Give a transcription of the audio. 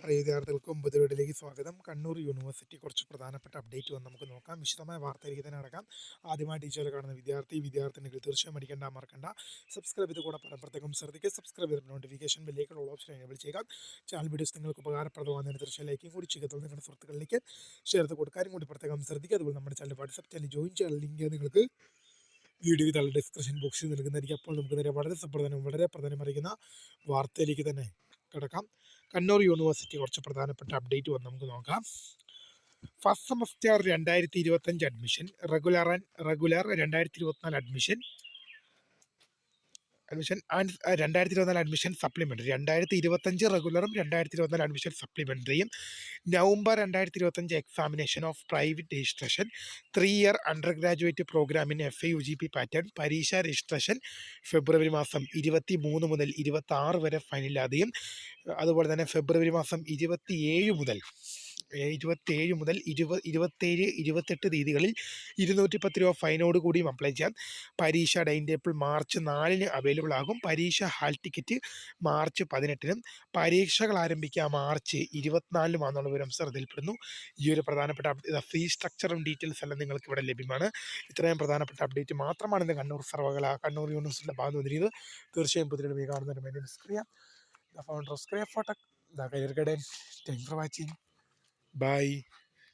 പ്രിയ വിദ്യാർത്ഥികൾക്കും പുതിയവീഡിയോയിലേക്ക് സ്വാഗതം. കണ്ണൂർ യൂണിവേഴ്സിറ്റി കുറച്ച് പ്രധാനപ്പെട്ട അപ്ഡേറ്റ് വന്ന് നമുക്ക് നോക്കാം. വിശദമായ വാർത്തയിലേക്ക് തന്നെ നടക്കാം. ആദ്യമായി ടീച്ചറെ കാണുന്ന വിദ്യാർത്ഥിനികൾ തീർച്ചയായും മറക്കണ്ട. സബ്സ്ക്രൈബ് ചെയ്ത് കൂടെ പ്രത്യേകം ശ്രദ്ധിക്കുക. സബ്സ്ക്രൈബ് ചെയ്ത് നോട്ടിഫിക്കേഷൻ ബെല്ലേക്കുള്ള ഓൾ ഓപ്ഷൻ എനേബിൾ ചെയ്യുക. ചാനൽ വീഡിയോസ് നിങ്ങൾക്ക് ഉപകാരപ്രദമാകുന്നതിന് തീർച്ചയായും ലൈക്കും കൂടി ചെയ്യുക. നിങ്ങളുടെ സുഹൃത്തുക്കളിലേക്ക് ഷെയർ ചെയ്ത് കൊടുക്കാനും കൂടി പ്രത്യേകം ശ്രദ്ധിക്കുക. അതുപോലെ നമ്മുടെ ചാനൽ വാട്സ്ആപ്പ് ചാനൽ ജോയിൻ ചെയ്യാൻ ലിങ്ക് നിങ്ങൾക്ക് വീഡിയോ താഴെ ഡിസ്ക്രിപ്ഷൻ ബോക്സിൽ നൽകുന്നതായിരിക്കും. അപ്പോൾ നമുക്ക് നേരെ വളരെ പ്രധാനമറിയുന്ന വാർത്തയിലേക്ക് തന്നെ കിടക്കാം. കണ്ണൂർ യൂണിവേഴ്സിറ്റി കുറച്ച് പ്രധാനപ്പെട്ട അപ്ഡേറ്റ് വന്ന് നമുക്ക് നോക്കാം. First semester 2025 admission, regular 2024 admission and 2024 admission supplementary, 2025 റെഗുലറും 2024 അഡ്മിഷൻ സപ്ലിമെൻ്ററിയും, November 2025 examination of private registration, 3 year under graduate programme in FAUGP pattern, പരീക്ഷ രജിസ്ട്രേഷൻ ഫെബ്രുവരി മാസം 23 മുതൽ 26 വരെ ഫൈനലാതെയും, അതുപോലെ തന്നെ ഫെബ്രുവരി മാസം 27 മുതൽ 28 തീയതികളിൽ 210 രൂപ ഫൈനോട് കൂടിയും അപ്ലൈ ചെയ്യാം. പരീക്ഷ ടൈം ടേബിൾ മാർച്ച് 4-ന് അവൈലബിൾ ആകും. പരീക്ഷ ഹാൾ ടിക്കറ്റ് മാർച്ച് 18-നും, പരീക്ഷകൾ ആരംഭിക്കുക മാർച്ച് 24-നുമാണെന്നുള്ള വിവരം ശ്രദ്ധയിൽപ്പെടുന്നു. ഈ ഒരു പ്രധാനപ്പെട്ട ഫീ സ്ട്രക്ചറും ഡീറ്റെയിൽസ് എല്ലാം നിങ്ങൾക്ക് ഇവിടെ ലഭ്യമാണ്. ഇത്രയും പ്രധാനപ്പെട്ട അപ്ഡേറ്റ് മാത്രമാണ് ഇന്ന് കണ്ണൂർ യൂണിവേഴ്സിറ്റിയുടെ ഭാഗത്ത് വന്നിരിക്കുന്നത്. തീർച്ചയായും പുതിയ കാണുന്നതിന് വേണ്ടി Skriya the founder of Skriya ഫോട്ടക് the career guidance. Thank for watching. Bye.